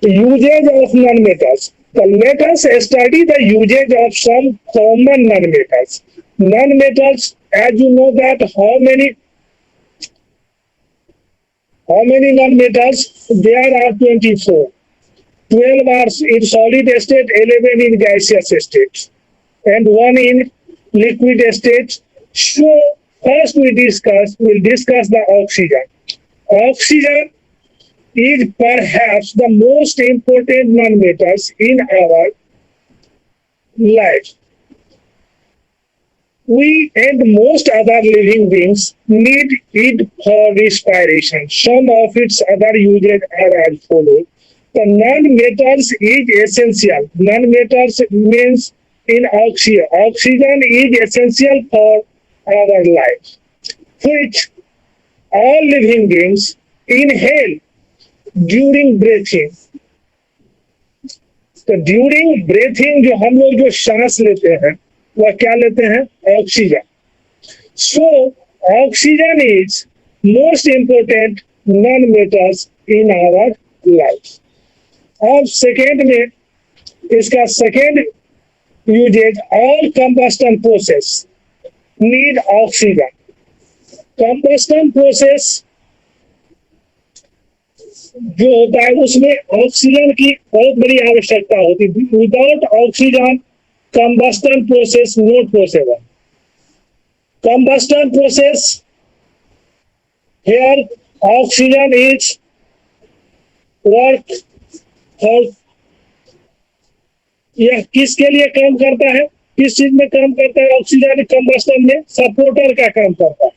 Usage of non-metals. So let us study the usage of some common non-metals. Non-metals, as you know that how many non-metals? There are 24. 12 are in solid state, 11 in gaseous state, and 1 in liquid state. So first we'll discuss the oxygen. Oxygen is perhaps the most important non-metals in our life. We and most other living beings need it for respiration. Some of its other uses are as follows. The non-metals is essential. Non-metals means in oxygen. Oxygen is essential for our life, which all living beings inhale during breathing. तो during breathing जो हम लोग जो सांस लेते हैं वह क्या लेते हैं? Oxygen. So oxygen is most important non metals in our life. अब सेकेंड में इसका second uses, all combustion process need oxygen. Combustion process जो होता है उसमें ऑक्सीजन की बहुत बड़ी आवश्यकता होती है. Without oxygen combustion process not possible. Combustion process here oxygen is work for. यह किसके लिए काम करता है? किस चीज में काम करता है? ऑक्सीजन कंबस्टन में सपोर्टर का काम करता है.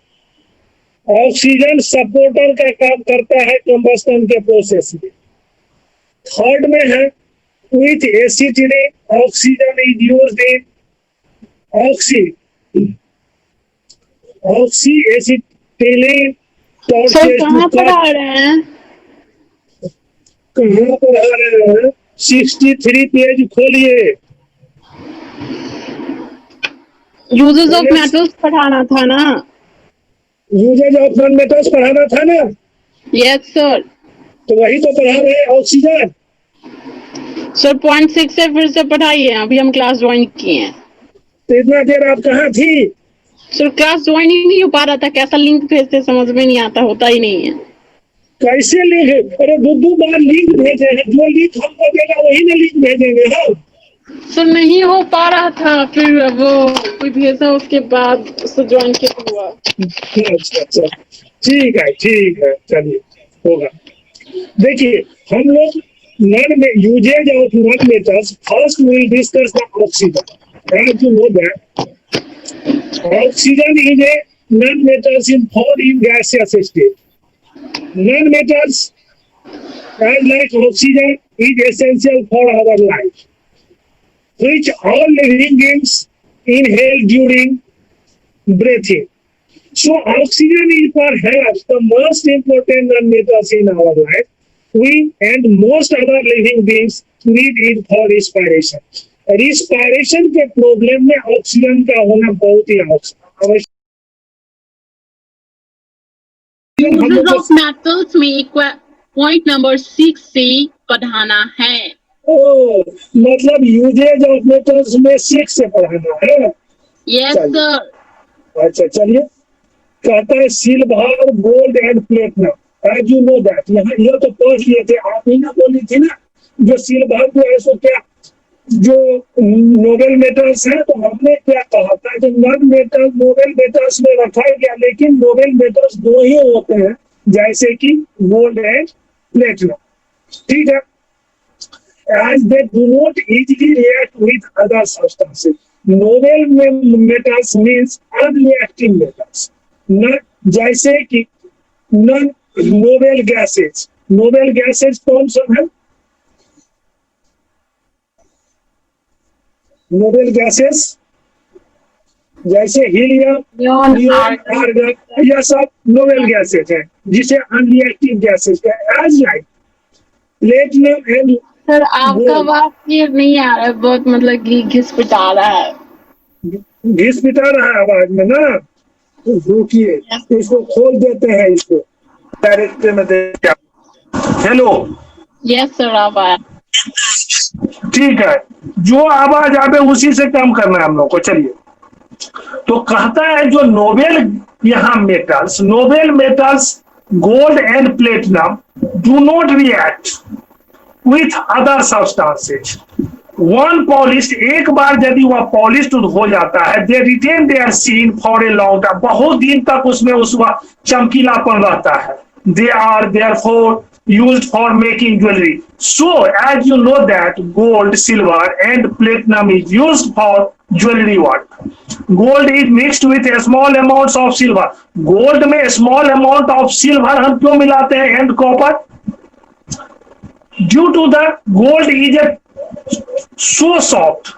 ऑक्सीजन सपोर्टर का काम करता है कंबस्टन के प्रोसेस में. थर्ड में है with acetylate oxygen is used in oxy acetylene. Sir कहाँ पर आ रहे हैं? कहाँ पर आ रहे हैं? 63 पेज खोलिए. यूजेस ऑफ मेटल्स पढ़ाना था ना? यूजेज ऑफ नॉन मेटल्स पढ़ाना था ना? Yes sir. तो वही तो पढ़ा रहे हैं ऑक्सीजन. सर 0.6 से फिर से पढ़ाइए. अभी हम क्लास ज्वाइन किए हैं. तो इतना देर आप कहाँ थी? सर क्लास ज्वाइन ही नहीं हो पा रहा था. कैसा लिंक भेजते समझ में नहीं आता. होता ही नहीं है. कैसे लिंक? अरे दो बार लिंक भेजे हैं. जो लिंक हमको देगा वही ना लिंक भेजेंगे हम. सर नहीं हो पा रहा था. फिर वो कोई भेजा उसके बाद उससे ज्वाइन किया हुआ. अच्छा ठीक है चलिए होगा. देखिए हम लोग नॉन में uses of non metals. First we will discuss the oxygen. As you know that oxygen is a non metals in found in gaseous state. Non metals as like oxygen is essential for our life, which all living beings inhale during breathing. So oxygen is perhaps the most important non-metals in our life. We and most other living beings need it for respiration. Respiration के problem में oxygen का होना बहुत ही आवश्यक. Uses of metals में point number 6 से पढ़ाना है. ओ मतलब यूजेज ऑफ मेटल्स में 6 से पढ़ाना है. Yes sir. अच्छा चलिए. कहता है silver gold and platinum. As you know that यहाँ ये तो पढ़ लिए थे. आप ही ना बोली थी ना जो सिल्वर जो है सो क्या जो नोबेल मेटल्स है. तो हमने क्या कहा था कि नॉन मेटल नोबेल मेटल्स में रखा गया. लेकिन नोबेल मेटल्स दो ही होते हैं जैसे कि गोल्ड एंड प्लेटिनम. ठीक है. As they do not easily react with other substances. Noble metals means unreacting metals. Not जैसे कि non noble gases. Noble gases कौन सा है? Noble gases जैसे हीलियम, आर्गन, यह सब नोबेल गैसेज है जिसे अनरिएक्टिव गैसेज का. As like platinum and. Sir आपका आवाज क्लियर नहीं आ रहा है. बहुत मतलब घिस पिटा रहा है. घिस पिटा रहा है आवाज में ना. रुकिए इसको खोल देते हैं. इसको डायरेक्ट में देखिए. हेलो Yes, sir, आवाज। ठीक है, जो आवाज आवे उसी से काम करना है हम लोग को। चलिए, तो कहता है जो नोबेल यहाँ metals gold and platinum do not react with other substances one polish, एक बार यदि वह पॉलिश हो जाता है, they retain their sheen for a long time, बहुत दिन तक उसमें उसका चमकीलापन रहता है। They are therefore used for making jewelry. So, as you know that gold, silver and platinum is used for jewelry work. Gold is mixed with a small amounts of silver. Gold में small amount of silver हम क्यों मिलाते हैं and copper? Due to the gold is a so soft.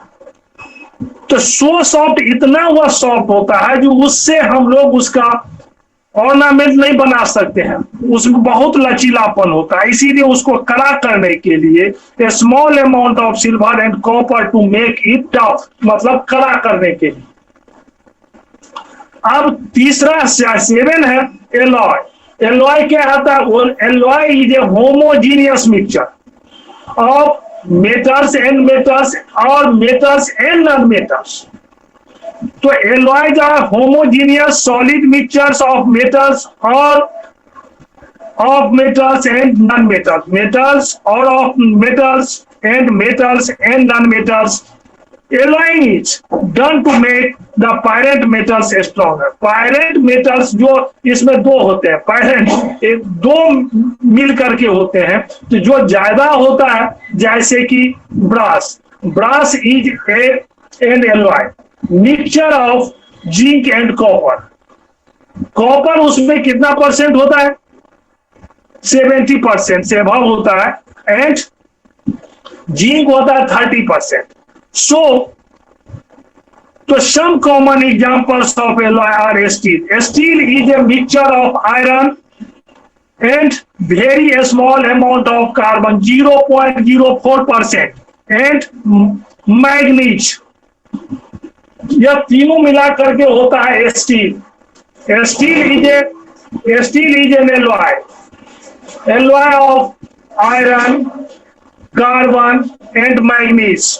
तो so soft, इतना वह soft होता है जो उससे हम लोग उसका ऑर्नामेंट नहीं बना सकते हैं, उसमें बहुत लचीलापन होता है, इसीलिए उसको कड़ा करने के लिए a small amount of silver and copper to make it tough, मतलब कड़ा करने के लिए। अब तीसरा 7 है एलॉय। एलॉय क्या आता है? Alloy is a homogeneous mixture of metals or metals and non metals. तो alloys are homogeneous solid mixtures of metals or of metals and non metals, metals or of metals and non metals. Alloying is done to make the parent metals stronger. Parent metals जो इसमें दो होते हैं, पायरेंट एक दो मिल करके होते हैं, तो जो ज्यादा होता है जैसे कि brass is an alloy mixture of zinc and copper. Copper उसमें कितना परसेंट होता है? 70% से अबव होता है एंड जिंक होता है 30%। सो तो some common examples of alloy are steel. Steel is a mixture of iron and very small amount of carbon 0.04% and manganese. यह तीनों मिला करके होता है स्टील। Steel is an alloy of iron, carbon and manganese.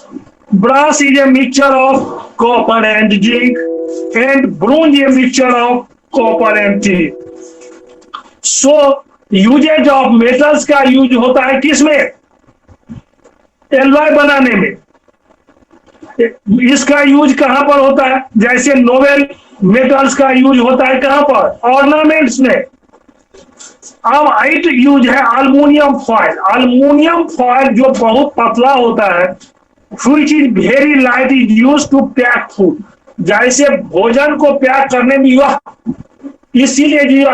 Brass is a mixture of copper and zinc and bronze a mixture of copper and tin. So uses of metals का use होता है किसमें? एलॉय बनाने में। इसका use कहां पर होता है? जैसे नोबेल मेटल्स का यूज होता है कहां पर? ऑर्नामेंट्स में। अब आइट यूज है अल्मुनियम फॉयल। अल्मुनियम फॉयल जो बहुत पतला होता है, which is very light, is use to pack food. जैसे भोजन को पैक करने में यह इसीलिए जो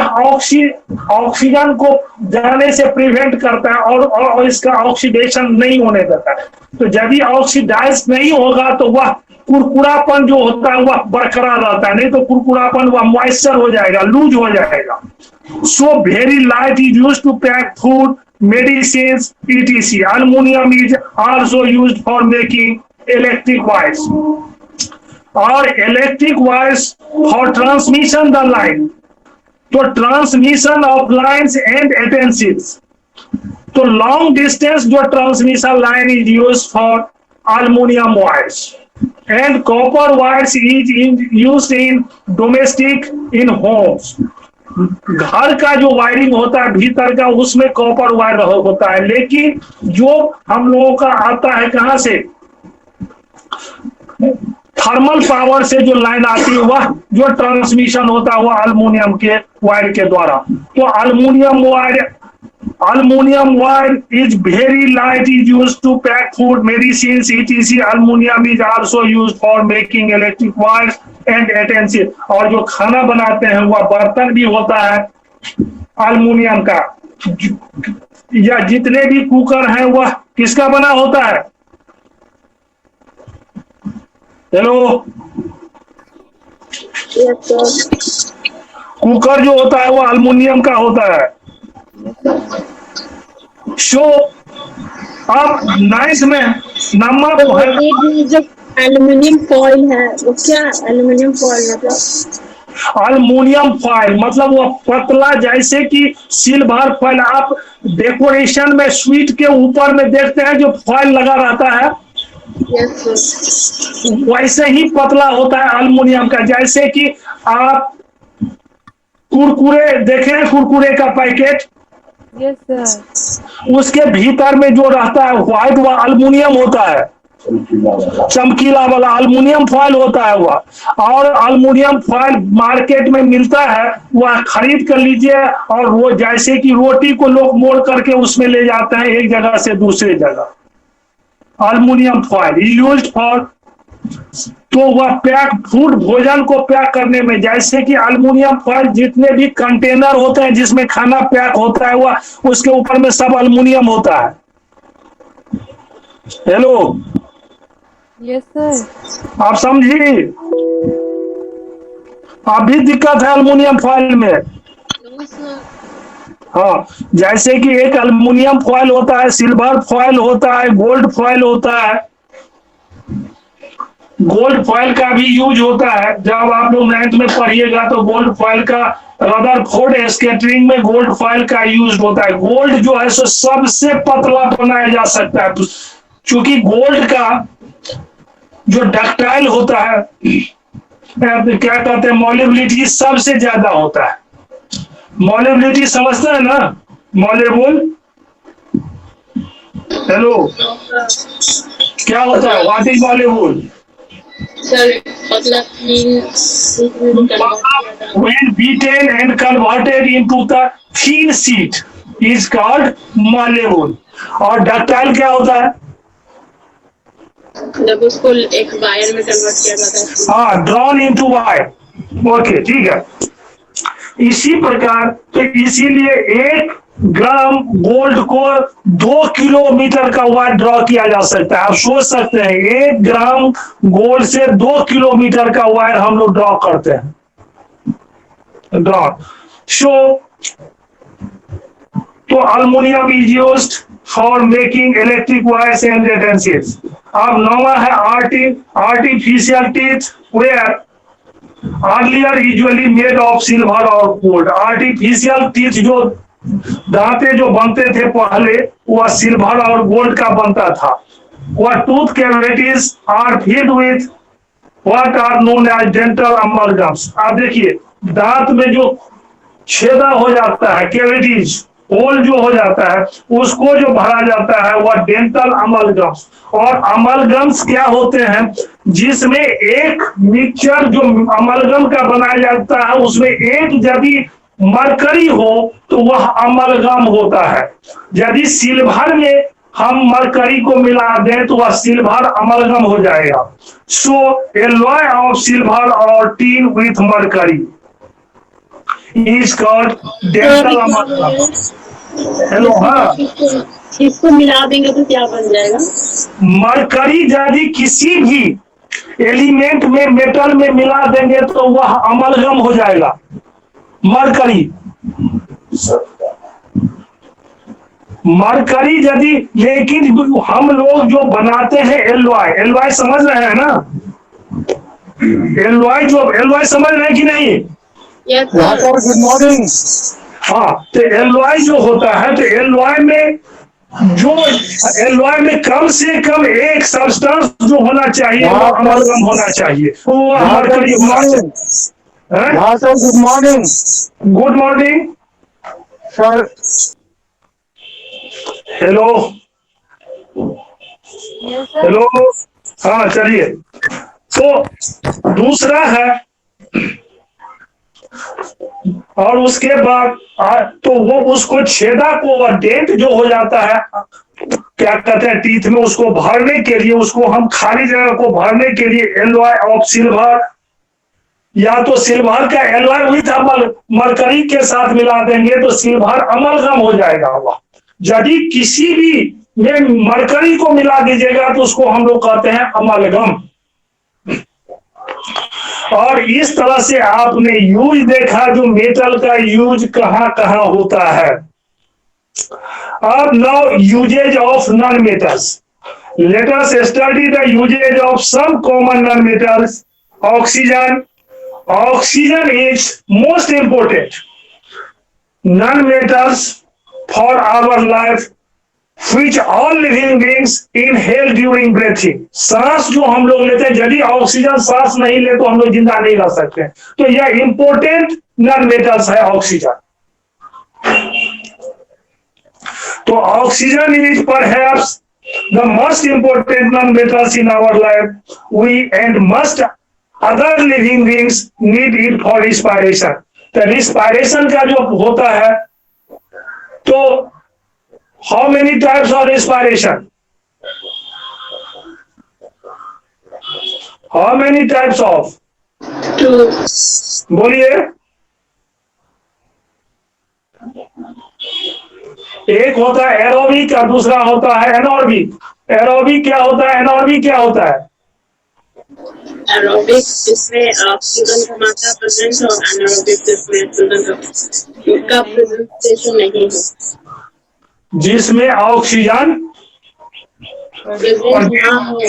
ऑक्सीजन को जाने से प्रिवेंट करता है और इसका ऑक्सीडेशन नहीं होने देता है। तो यदि ऑक्सीडाइज नहीं होगा तो वह कुरकुरापन जो होता है वह बरकरार रहता है, नहीं तो कुरकुरापन वह मॉइस्चर हो जाएगा, लूज हो जाएगा। So very light is used to pack food, medicines etc. Aluminum is also used for making electric wires और electric wires for transmission the line. तो ट्रांसमिशन ऑफ लाइन्स एंड एटेंसिल्स, तो लॉन्ग डिस्टेंस जो transmission line is use for aluminium wires and copper wires is used in domestic in Holmes. घर का जो wiring होता है भीतर का, उसमें कॉपर वायर होता है, लेकिन जो हम लोगों का आता है कहां से? थर्मल पावर से जो लाइन आती है वह जो ट्रांसमिशन होता है वह अल्मुनियम के वायर के द्वारा। तो aluminium wire is very light, is used to pack food, medicines etc. Aluminium is also used for making electric wires and utensil. और जो खाना बनाते हैं वह बर्तन भी होता है अल्मुनियम का, या जितने भी कुकर हैं वह किसका बना होता है? हेलो, कुकर जो होता है वो अल्मुनियम का होता है। सो अब 9th में नंबर जो एल्युमिनियम फॉइल है वो क्या? एल्युमिनियम फॉइल मतलब अल्मुनियम फॉइल मतलब वो पतला, जैसे कि सिल्वर फॉइल आप डेकोरेशन में स्वीट के ऊपर में देखते हैं जो फॉइल लगा रहता है, Yes, sir. वैसे ही पतला होता है अल्मुनियम का। जैसे कि आप कुरकुरे देखे हैं, कुरकुरे का पैकेट, Yes, sir. उसके भीतर में जो रहता है व्हाइट, वह अल्मुनियम होता है, चमकीला वाला अल्मुनियम फॉइल होता है वह। और अल्मुनियम फॉइल मार्केट में मिलता है, वह खरीद कर लीजिए। और वो जैसे कि रोटी को लोग मोड़ करके उसमें ले जाते हैं एक जगह से दूसरे जगह। अल्मुनियम फॉइल यूज्ड फॉर, तो वह पैक फूड भोजन को पैक करने में, जैसे कि अल्मुनियम फॉइल जितने भी कंटेनर होते हैं जिसमें खाना पैक होता है, वह उसके ऊपर में सब अल्मुनियम होता है। Hello, Yes, sir. आप समझी? अभी दिक्कत है अल्मुनियम फॉइल में। No, sir. हाँ, जैसे कि एक अल्मुनियम फॉइल होता है, सिल्वर फॉइल होता है, गोल्ड फॉइल होता है। गोल्ड फॉइल का भी यूज होता है, जब आप लोग 9th में पढ़िएगा तो गोल्ड फॉइल का, रदरफोर्ड स्कैटरिंग में गोल्ड फॉइल का यूज होता है। गोल्ड जो है सो सबसे पतला बनाया जा सकता है, क्योंकि गोल्ड का जो डक्टाइल होता है, क्या कहते हैं, मॉलिबिलिटी सबसे ज्यादा होता है। मॉलिबिलिटी समझते हैं ना, मॉलेबल? हेलो, क्या होता है, व्हाट इज मॉलेबल? Sir, मतलब When beaten and converted into the thin sheet is called malleable। और डक्टाइल क्या होता है? जब उसको एक वायर में कन्वर्ट किया जाता है। हाँ, ड्रॉन इनटू वायर। ओके, ठीक है। इसी प्रकार, तो इसीलिए 1 ग्राम गोल्ड को 2 किलोमीटर का वायर ड्रॉ किया जा सकता है। आप सोच सकते हैं 1 ग्राम गोल्ड से 2 किलोमीटर का वायर हम लोग ड्रॉ करते हैं, ड्रॉ। सो तो aluminium is used for making electric wires and utensils. अब 9वां है artificial teeth were earlier usually made of silver और गोल्ड। आर्टिफिशियल टीथ जो दांते जो बनते थे पहले, वह सिल्वर और गोल्ड का बनता था। वह tooth cavities are filled with what are known as dental amalgams. आप देखिए, दांत में जो छेदा हो जाता है, कैविटीज होल जो हो जाता है, उसको जो भरा जाता है वह डेंटल अमलगम्स। और अमलगम्स क्या होते हैं, जिसमें एक मिक्सचर जो अमलगम का बनाया जाता है, उसमें एक यदि मरकरी हो तो वह अमलगम होता है। यदि सिल्वर में हम मरकरी को मिला दें तो वह सिल्वर अमलगम हो जाएगा। सो एलॉय ऑफ सिल्वर और tin with mercury is called dental amalgam। Hello, हाँ, इसको मिला देंगे तो क्या बन जाएगा? मरकरी यदि किसी भी एलिमेंट में, मेटल में मिला देंगे तो वह अमलगम हो जाएगा, मरकरी। मरकरी यदि, लेकिन हम लोग जो बनाते हैं एलॉय, एलॉय समझ रहे हैं ना? एलॉय समझ रहे हैं कि नहीं? Yes, sir. Good morning. हाँ, तो एलॉय जो होता है, तो एलॉय में कम से कम एक सब्सटेंस जो होना चाहिए वो अमलगम होना चाहिए, वो मरकरी होना चाहिए। Good morning good morning sir. Hello, Yes, sir. Hello, हाँ, चलिए। तो दूसरा है, और उसके बाद तो वो उसको छेदा को, वह डेंट जो हो जाता है, क्या कहते हैं, टीथ में, उसको भरने के लिए, उसको हम खाली जगह को भरने के लिए एलॉय ऑफ सिल्वर, या तो सिल्वर का एलॉय विथ मरकरी के साथ मिला देंगे तो सिल्वर अमलगम हो जाएगा। वह यदि किसी भी में मरकरी को मिला दीजिएगा तो उसको हम लोग कहते हैं अमलगम। और इस तरह से आपने यूज देखा जो मेटल का यूज कहां कहां होता है। अब now uses of non metals, let us study the uses of some common non metals. Oxygen, oxygen is most important non metals for our life which all living beings inhale during breathing। सांस जो हम लोग लेते हैं, यदि oxygen सांस नहीं ले तो हम लोग जिंदा नहीं रह सकते। तो यह इंपोर्टेंट नॉन मेटल्स है ऑक्सीजन। तो oxygen is perhaps the most important non metals in our life. We and must other living beings need it for respiration. तो रिस्पायरेशन का जो होता है, तो how many types of respiration? How many types of? Two. बोलिए। एक होता है एरोबिक और दूसरा होता है एनोरबिक। एरोबिक क्या होता है, एनोरबिक क्या होता है? एरोबिक जिसमें ऑक्सीजन का मात्रा प्रेजेंट हो, एनारोबिक जिसमें का प्रेजेंटेशन नहीं हो, जिसमें ऑक्सीजन प्रेजेंट ना हो।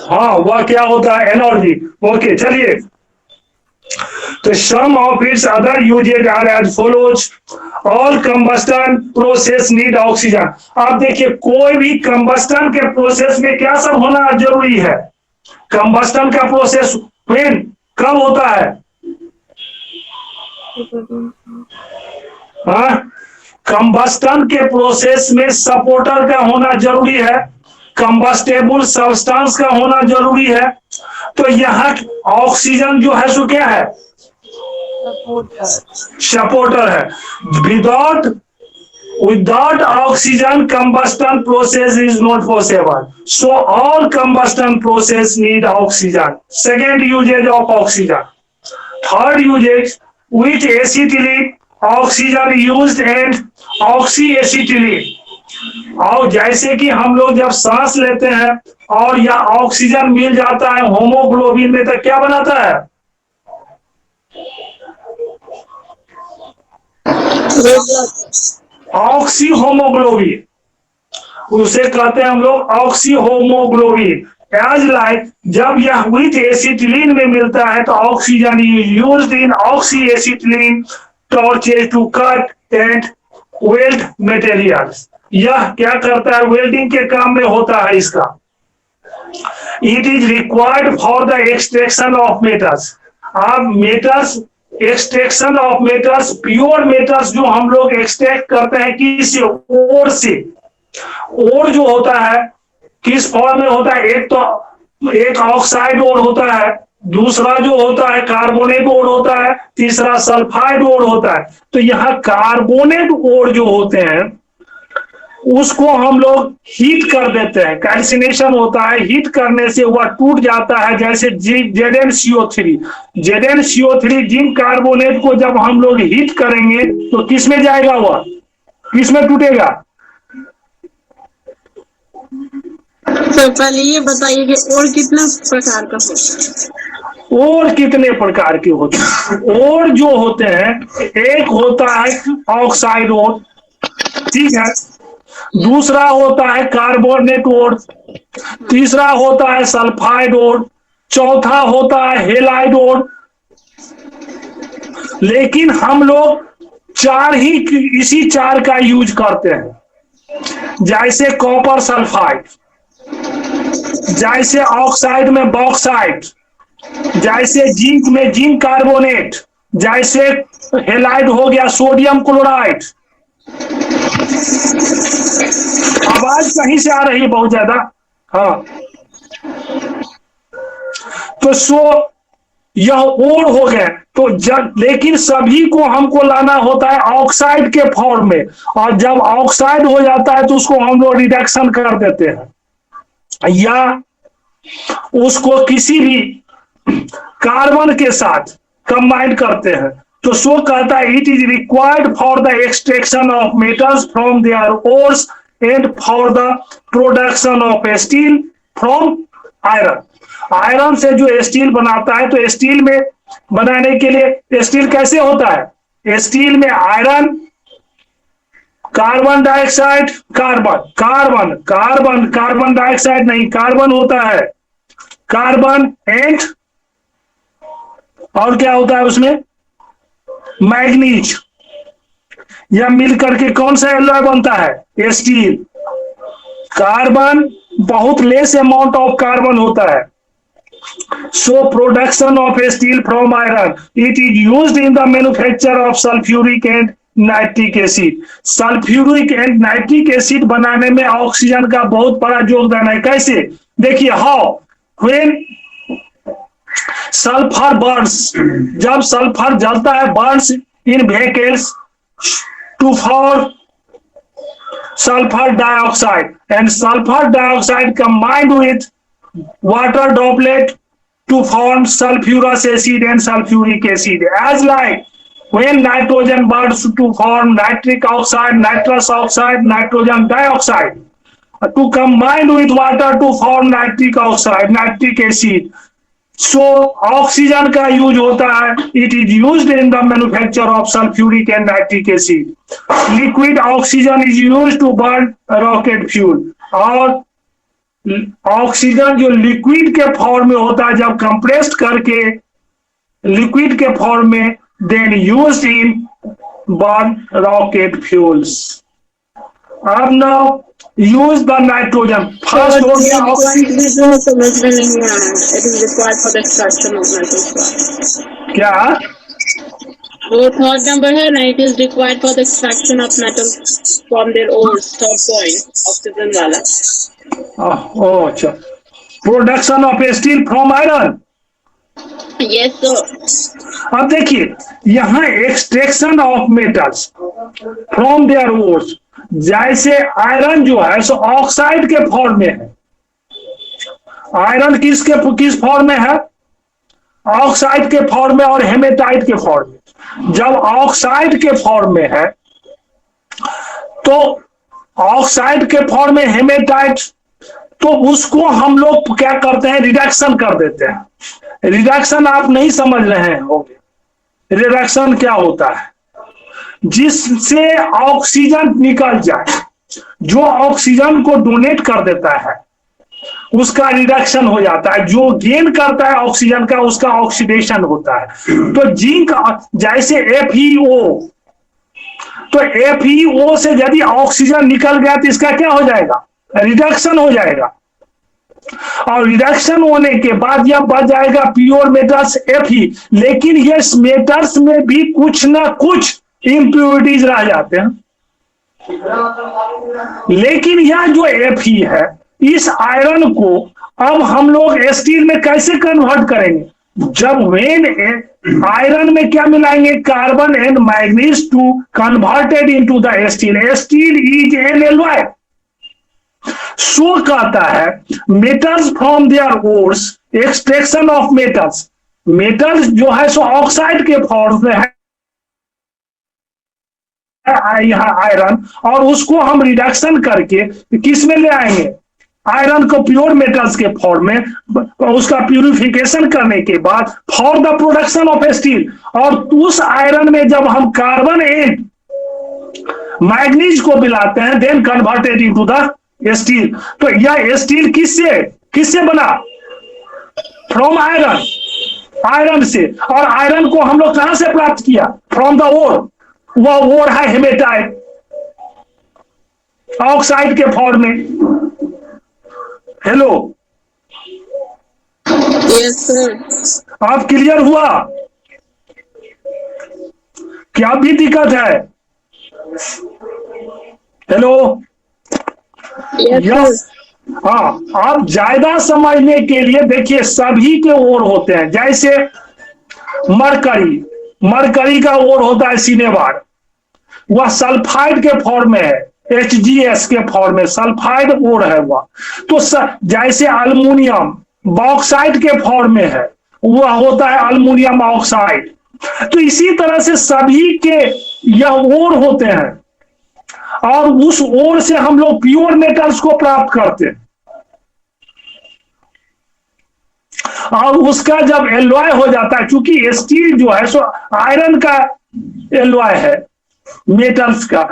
हाँ, वह क्या होता है, एनोरबिक। ओके, चलिए। तो some of its other usages are as follows. All combustion process need oxygen. आप देखिए, कोई भी कंबस्टन के प्रोसेस में क्या सब होना जरूरी है? कंबस्टन का प्रोसेस व्हेन कब होता है? हाँ, कंबस्टन के प्रोसेस में सपोर्टर का होना जरूरी है, कंबस्टेबल सब्सटेंस का होना जरूरी है। तो यहाँ ऑक्सीजन जो है सो क्या है? सपोर्टर है। Without oxygen combustion process is not possible. So all combustion process need oxygen. Second uses of oxygen. Third uses which acetylene oxygen used and oxy acetylene. और जैसे कि हम लोग जब सांस लेते हैं और या ऑक्सीजन मिल जाता है होमोग्लोबिन में, तो क्या बनाता है? ऑक्सी होमोग्लोबिन, उसे कहते हैं हम लोग ऑक्सी होमोग्लोबिन। एज लाइक जब यह विथ एसिटिलीन में मिलता है तो oxygen used in oxy acetylene torches to cut and weld materials. यह क्या करता है? वेल्डिंग के काम में होता है इसका। It is required for the extraction of metals. अब metals, extraction of metals, pure metals जो हम लोग एक्सट्रैक्ट करते हैं किससे? ओर से। ओर जो होता है किस फॉर्म में होता है? एक ऑक्साइड ओर होता है, दूसरा जो होता है कार्बोनेट ओर होता है, तीसरा सल्फाइड ओर होता है। तो यहाँ कार्बोनेट ओर जो होते हैं उसको हम लोग हीट कर देते हैं, कैल्सिनेशन होता है, हीट करने से वह टूट जाता है। जैसे ZnCO3, ZnCO3 जिंक कार्बोनेट को जब हम लोग हीट करेंगे तो किस में जाएगा? वह किस में टूटेगा? तो पहले ये बताइए कि और कितना प्रकार का होता है? और कितने प्रकार के होते हैं? और जो होते हैं, एक होता है ऑक्साइड ओर, ठीक है, दूसरा होता है कार्बोनेट ओर, तीसरा होता है सल्फाइड ओर, चौथा होता है हेलाइड ओर। लेकिन हम लोग इसी चार का यूज करते हैं। जैसे कॉपर सल्फाइड, जैसे ऑक्साइड में बॉक्साइड, जैसे जिंक में जिंक कार्बोनेट, जैसे हेलाइड हो गया सोडियम क्लोराइड। आवाज कहीं से आ रही है बहुत ज्यादा? हाँ, तो यह और हो गए। तो लेकिन सभी को हमको लाना होता है ऑक्साइड के फॉर्म में, और जब ऑक्साइड हो जाता है तो उसको हम लोग रिडक्शन कर देते हैं या उसको किसी भी कार्बन के साथ कंबाइन करते हैं। तो सो कहता है it is required for the extraction of metals from their ores and for the production of steel from iron. Iron से जो स्टील बनाता है, तो स्टील में बनाने के लिए स्टील कैसे होता है? स्टील में iron, carbon dioxide, carbon dioxide नहीं, कार्बन होता है, कार्बन एंड और क्या होता है उसमें? मैग्नीज। यह मिल करके कौन सा एलॉय बनता है? स्टील। कार्बन, बहुत लेस अमाउंट ऑफ कार्बन होता है। So production of steel from iron, it is used in the manufacture of sulfuric and nitric acid. Sulphuric and nitric acid बनाने में ऑक्सीजन का बहुत बड़ा योगदान है। कैसे? देखिए, हाउ व्हेन सल्फर बर्न्स, जब सल्फर जलता है, burns in vehicles to form sulfur dioxide, and sulfur dioxide combined with water droplet to form sulfurous acid and sulfuric acid. As like when nitrogen burns to form nitric oxide, nitrous oxide, nitrogen dioxide, to combine with water to form nitric oxide, nitric acid. So oxygen का use होता है। It is used in the manufacture of sulphuric and nitric acid. Liquid oxygen is used to burn rocket fuel. और oxygen जो liquid के form में होता है, जब कंप्रेस्ड करके लिक्विड के फॉर्म में, then used in burn rocket fuels. अब now use the nitrogen. First हो गया It is required for the extraction of metal. क्या? वो थर्ड नंबर है ना, it is required for the extraction of metal from their ores. Third point, oxygen वाला। Oh अच्छा, production of steel from iron. Yes sir. अब देखिए, यहाँ extraction of metals from their ores. जैसे आयरन जो है सो ऑक्साइड के फॉर्म में है। आयरन किस फॉर्म में है? ऑक्साइड के फॉर्म में और हेमेटाइट के फॉर्म में। जब ऑक्साइड के फॉर्म में है तो ऑक्साइड के फॉर्म में हेमेटाइट, तो उसको हम लोग क्या करते हैं? रिडक्शन कर देते हैं। रिडक्शन आप नहीं समझ रहे होंगे। रिडक्शन क्या होता है? जिससे ऑक्सीजन निकल जाए। जो ऑक्सीजन को डोनेट कर देता है उसका रिडक्शन हो जाता है। जो गेन करता है ऑक्सीजन का, उसका ऑक्सीडेशन होता है। तो जिंक, जैसे FeO, तो FeO से यदि ऑक्सीजन निकल गया तो इसका क्या हो जाएगा? रिडक्शन हो जाएगा। और रिडक्शन होने के बाद यह बच जाएगा प्योर मेटल्स Fe। लेकिन ये मेटल्स में भी कुछ ना कुछ इम्प्योरिटीज रह जाते हैं। लेकिन यह जो Fe है, इस आयरन को अब हम लोग स्टील में कैसे कन्वर्ट करेंगे? जब वेन आयरन में क्या मिलाएंगे? Carbon and manganese to converted into the steel. Steel is an alloy. So कहता है metals from their ores, extraction of metals. Metals जो है सो ऑक्साइड के फॉर्म में है आयरन, और उसको हम रिडक्शन करके किस में ले आएंगे? आयरन को प्योर मेटल्स के फॉर्म में, उसका प्यूरिफिकेशन करने के बाद for the production of steel. और उस आयरन में जब हम कार्बन एंड मैग्नीज को मिलाते हैं, then converted into the steel. तो यह स्टील किससे बना? फ्रॉम आयरन, आयरन से। और आयरन को हम लोग कहां से प्राप्त किया? From the ore. वह ओर है हेमेटाइट, ऑक्साइड के फॉर्म में। Hello, Yes sir. आप क्लियर हुआ? क्या भी दिक्कत है? Hello, Yes sir. हाँ, आप ज्यादा समझने के लिए देखिए, सभी के ओर होते हैं। जैसे मरकरी का ओर होता है सिनेबार, वह सल्फाइड के फॉर्म में है। HgS के फॉर्म में सल्फाइड ओर है वह। तो जैसे अल्मुनियम बॉक्साइड के फॉर्म में है, वह होता है अल्मुनियम ऑक्साइड। तो इसी तरह से सभी के यह ओर होते हैं, और उस ओर से हम लोग प्योर मेटल्स को प्राप्त करते हैं। और उसका जब एलॉय हो जाता है, क्योंकि स्टील जो है सो आयरन का एलॉय है, मेटल्स का।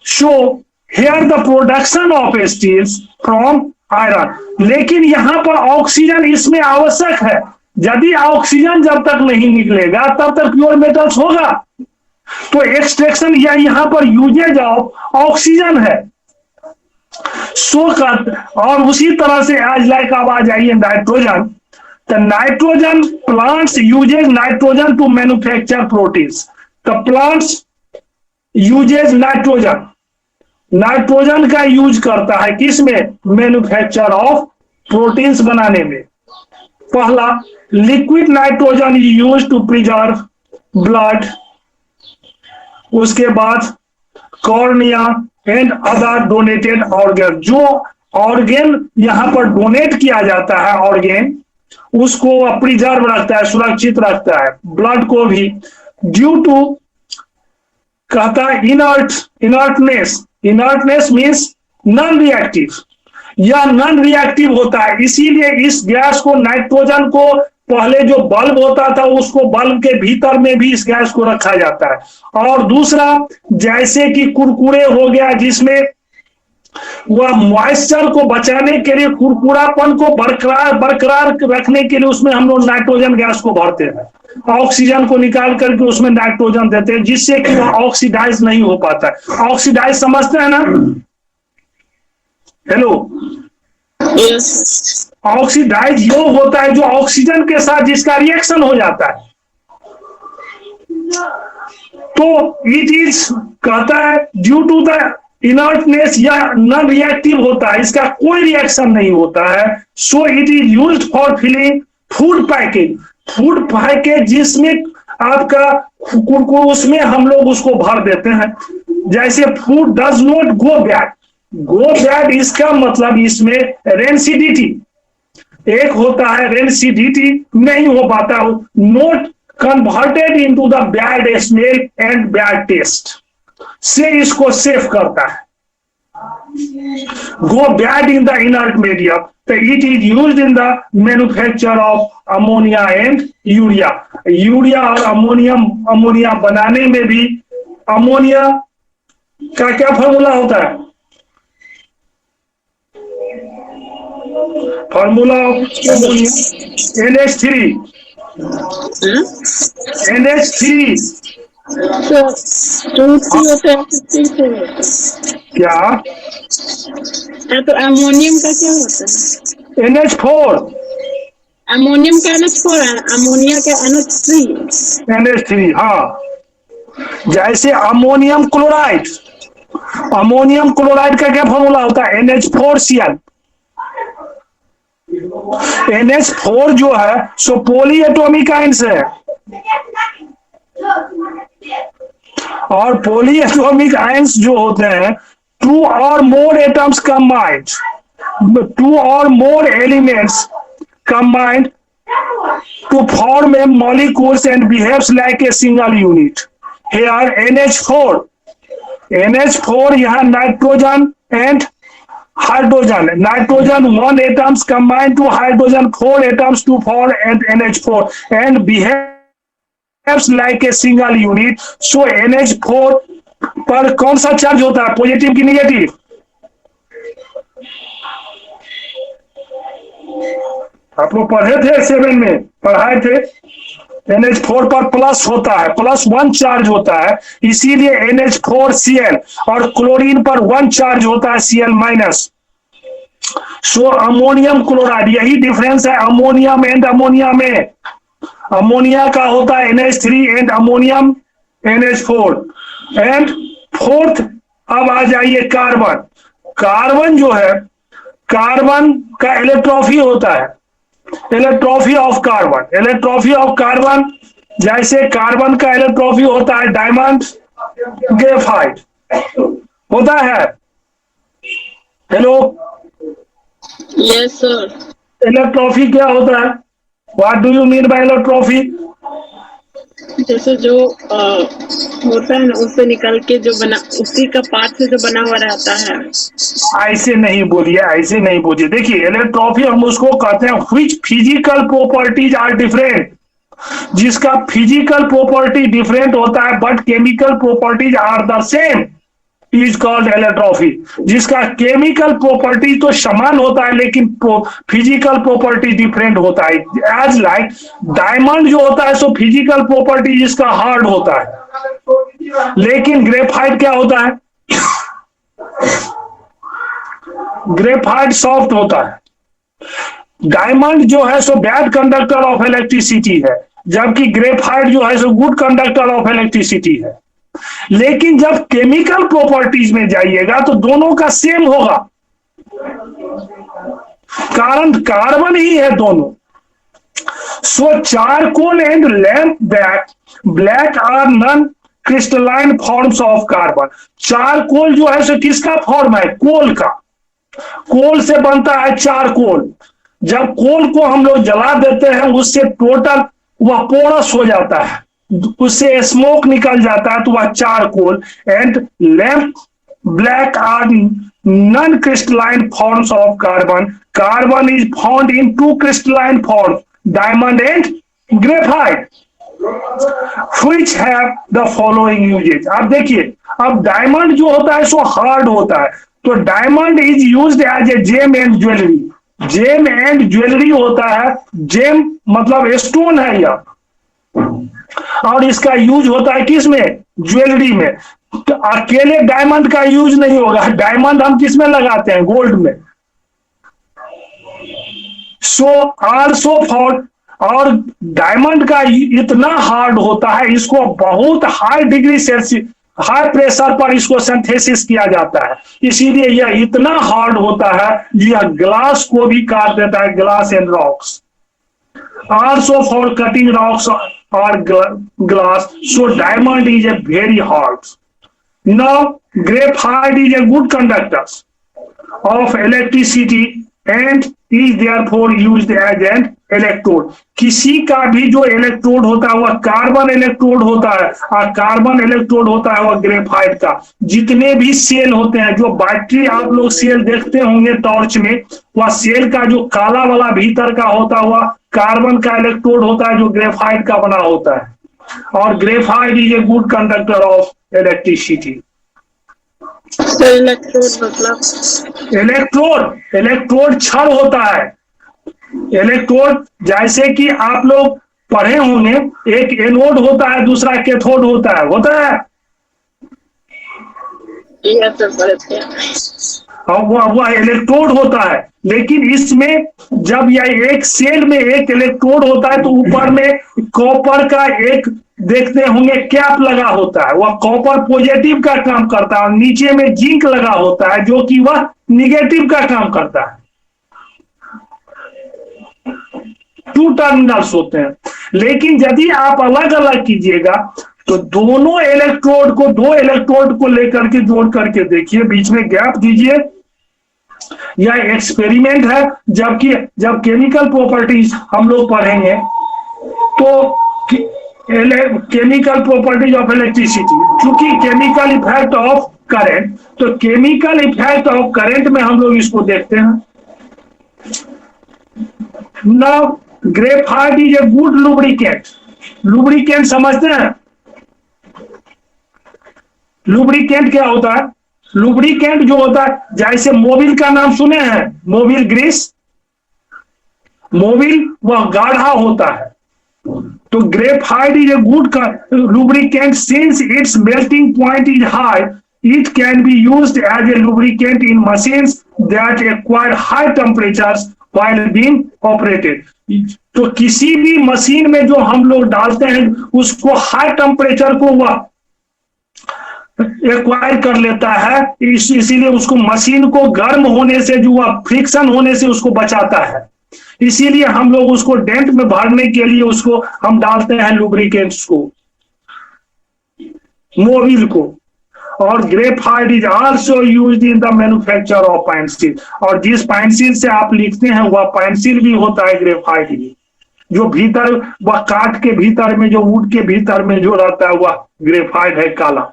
So here the production of steels from iron. लेकिन यहां पर ऑक्सीजन इसमें आवश्यक है। यदि ऑक्सीजन जब तक नहीं निकलेगा तब तक प्योर मेटल्स होगा। तो एक्सट्रैक्शन या यहां पर यूजेज ऑफ ऑक्सीजन है। सो और उसी तरह से आज लाइक अब आ जाइए nitrogen. The nitrogen plants uses nitrogen to manufacture proteins. The plants uses nitrogen. Nitrogen का यूज करता है किसमें? मैन्युफैक्चर ऑफ प्रोटीन्स बनाने में। पहला, liquid nitrogen is use to preserve blood. उसके बाद cornea and other donated organ. जो ऑर्गेन यहां पर डोनेट किया जाता है ऑर्गेन, उसको प्रिजर्व रखता है, सुरक्षित रखता है। ब्लड को भी ड्यू टू कहता है इनर्टनेस मीन्स नॉन रिएक्टिव, यह नॉन रिएक्टिव होता है। इसीलिए इस गैस को, नाइट्रोजन को, पहले जो बल्ब होता था उसको बल्ब के भीतर में भी इस गैस को रखा जाता है। और दूसरा, जैसे कि कुरकुरे हो गया जिसमें वह मॉइस्चर को बचाने के लिए, कुरकुरापन को बरकरार रखने के लिए उसमें हम लोग नाइट्रोजन गैस को भरते हैं। ऑक्सीजन को निकाल करके उसमें नाइट्रोजन देते हैं जिससे कि वह ऑक्सीडाइज नहीं हो पाता है। ऑक्सीडाइज समझते हैं ना? Hello, yes. ऑक्सीडाइज वो होता है जो ऑक्सीजन के साथ जिसका रिएक्शन हो जाता है। तो इट इज कहता है ड्यू टू द इनर्टनेस, या नॉन रिएक्टिव होता है, इसका कोई रिएक्शन नहीं होता है। So it is used for filling food package. Food package जिसमें आपका कुरकुरे, उसमें हम लोग उसको भर देते हैं। जैसे food does not go bad. Go bad इसका मतलब इसमें रेंसिडिटी, एक होता है रेंसिडिटी, नहीं हो पाता, not converted into the bad smell and bad taste से इसको सेव करता है। Go bad in the inert medium, तो it is used in the manufacture of ammonia and urea. Urea और अमोनिया बनाने में भी अमोनिया का क्या फॉर्मूला होता है? Formula of ammonia NH3। NH3 क्या? तो अमोनियम का क्या होता है? NH4। अमोनियम का NH4 है, अमोनिया का NH3। NH3, हाँ। जैसे अमोनियम क्लोराइड, अमोनियम क्लोराइड का क्या फॉर्मूला होता है? NH4Cl। NH4 जो है सो पोली एटॉमिक आयंस है, और पोली एटॉमिक आयंस जो होते हैं, टू और मोर एटम्स कंबाइंड, टू और more elements combined to form a molecules and behaves like a single unit. Here NH4 यहाँ nitrogen and hydrogen, nitrogen 1 atoms combine to hydrogen 4 atoms to form NH4 and behaves like a single unit. So NH4 पर कौन सा charge होता है, positive की negative? आप लोग पढ़े थे 7 में, पढ़ाए थे। NH4 पर प्लस होता है, +1 चार्ज होता है, इसीलिए NH4Cl, और क्लोरीन पर 1 चार्ज होता है, Cl-। सो अमोनियम क्लोराइड, यही डिफरेंस है अमोनियम एंड अमोनिया में। अमोनिया का होता है NH3 and ammonium NH4। And fourth, अब आ जाइए कार्बन। कार्बन जो है, कार्बन का इलेक्ट्रॉफी होता है, इलेक्ट्रॉफी ऑफ कार्बन। इलेक्ट्रॉफी ऑफ कार्बन, जैसे कार्बन का इलेक्ट्रॉफी होता है डायमंड ग्रेफाइट होता है। Hello, yes sir. इलेक्ट्रॉफी क्या होता है? What do you mean by इलेक्ट्रॉफी? जैसे जो होता है ना, उससे निकल के जो बना, उसी का पार्ट से जो बना हुआ रहता है। ऐसे नहीं बोलिए, ऐसे नहीं बोलिए। देखिए, इलेक्ट्रॉफी हम उसको कहते हैं which physical properties are different, जिसका फिजिकल प्रॉपर्टी डिफरेंट होता है but chemical properties are the same. Is called allotropy, जिसका केमिकल प्रॉपर्टी तो समान होता है लेकिन फिजिकल प्रॉपर्टी डिफरेंट होता है। एज लाइक डायमंड जो होता है सो फिजिकल प्रॉपर्टी जिसका हार्ड होता है, लेकिन ग्रेफाइट क्या होता है, ग्रेफाइट सॉफ्ट होता है। डायमंड जो है so bad conductor of electricity है, जबकि ग्रेफाइट जो है so good conductor of electricity है। लेकिन जब केमिकल प्रॉपर्टीज में जाइएगा तो दोनों का सेम होगा, कारण कार्बन ही है दोनों। So charcoal and lamp black are non crystalline forms of carbon. Charcoal जो है सो किसका फॉर्म है, कोल का। कोल से बनता है चारकोल। जब कोल को हम लोग जला देते हैं उससे टोटल वह पोरस हो जाता है, उससे स्मोक निकल जाता है, तो वह charcoal. And lamp black are non crystalline forms of carbon. Carbon is found in two crystalline form, diamond and graphite, which have the following uses। अब देखिए, अब डायमंड जो होता है सो हार्ड होता है, तो diamond is used as a gem and jewellery. Gem and jewellery होता है, जेम मतलब स्टोन है यह, और इसका यूज होता है किस में, ज्वेलरी में। तो अकेले डायमंड का यूज नहीं होगा, डायमंड हम किस में लगाते हैं, गोल्ड में। सो आल्सो फॉर, और डायमंड का इतना हार्ड होता है, इसको बहुत high degree Celsius high pressure पर इसको सिंथेसिस किया जाता है, इसीलिए यह इतना हार्ड होता है यह ग्लास को भी काट देता है, glass and rocks. Also for cutting rocks और glass, so diamond is a very hard. Now graphite is a good conductor of electricity and is therefore used as an electrode. किसी का भी जो इलेक्ट्रोड होता है वह कार्बन इलेक्ट्रोड होता है, और कार्बन इलेक्ट्रोड होता है वह ग्रेफाइट का। जितने भी सेल होते हैं, जो बैटरी आप लोग सेल देखते होंगे टॉर्च में, वह सेल का जो काला वाला भीतर का होता है वह कार्बन का इलेक्ट्रोड होता है जो ग्रेफाइट का बना होता है। और graphite is a good conductor of electricity. Electrode मतलब इलेक्ट्रोड छड़ होता है। इलेक्ट्रोड जैसे कि आप लोग पढ़े होंगे, एक एनोड होता है, दूसरा कैथोड होता है वह इलेक्ट्रोड होता है। लेकिन इसमें जब यह एक सेल में एक इलेक्ट्रोड होता है तो ऊपर में कॉपर का एक देखते होंगे कैप लगा होता है, वह कॉपर पॉजिटिव का काम करता है, और नीचे में जिंक लगा होता है जो कि वह निगेटिव का काम करता है। टू टर्मिनल्स होते हैं। लेकिन यदि आप अलग अलग कीजिएगा तो दोनों इलेक्ट्रोड को, दो इलेक्ट्रोड को लेकर के जोड़ करके देखिए, बीच में गैप दीजिए। यह एक्सपेरिमेंट है, जबकि जब केमिकल प्रॉपर्टीज हम लोग पढ़ेंगे तो केमिकल प्रॉपर्टीज ऑफ इलेक्ट्रिसिटी, क्योंकि केमिकल इफेक्ट ऑफ करंट, तो केमिकल इफेक्ट ऑफ करंट में हम लोग इसको देखते हैं। Now graphite is a good lubricant. Lubricant समझते हैं, लुब्रिकेंट क्या होता है? लुब्रिकेंट जो होता है, जैसे मोबिल का नाम सुने हैं, मोबिल ग्रीस, मोबिल वह गाढ़ा होता है, तो graphite is a good lubricant since its melting point is high. It can be used as a lubricant in machines that require high temperatures while being operated. तो किसी भी मशीन में जो हम लोग डालते हैं उसको हाई टेम्परेचर को वह एक्वायर कर लेता है, इसीलिए उसको मशीन को गर्म होने से, जो वह फ्रिक्शन होने से उसको बचाता है। इसीलिए हम लोग उसको डेंट में भरने के लिए उसको हम डालते हैं लुब्रिकेंट्स को, मोबिल को। और graphite is also used in the manufacture of pencil, और जिस पेंसिल से आप लिखते हैं वह पेंसिल भी होता है ग्रेफाइट ही। जो भीतर वह काठ के भीतर में, जो वुड के भीतर में जो रहता है वह ग्रेफाइट है, काला।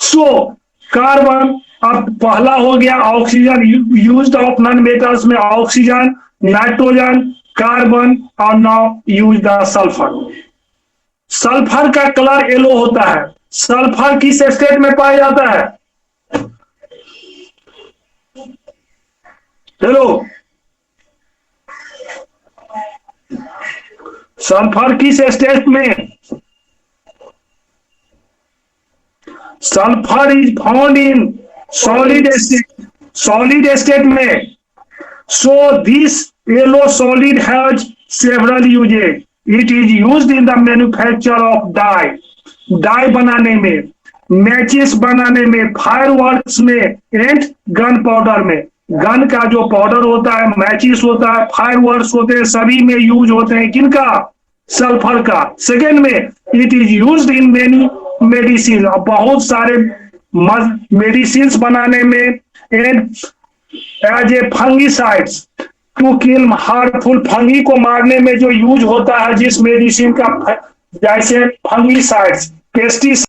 सो कार्बन, अब पहला हो गया oxygen, used of non metals में ऑक्सीजन, नाइट्रोजन, कार्बन, और now use the sulphur. Sulphur का कलर येलो होता है। सल्फर किस स्टेट में पाया जाता है? हेलो, सल्फर किस स्टेट में? Sulphur is found in solid state में. So this yellow solid has several uses. It is used in the manufacture of dye. dye बनाने में, मैचेस बनाने में, फायरवर्क्स में एंड गन पाउडर में. गन का जो पाउडर होता है, मैचेस होता है, फायरवर्क्स होते हैं, सभी में यूज होते हैं. किनका? सल्फर का. सेकेंड में it is used in many medicine, बहुत सारे मेडिसिन बनाने में, and as a fungicides to kill harmful, fungi को मारने में जो यूज होता है जिस मेडिसिन का, जैसे फंगीसाइड्स, पेस्टिसाइड.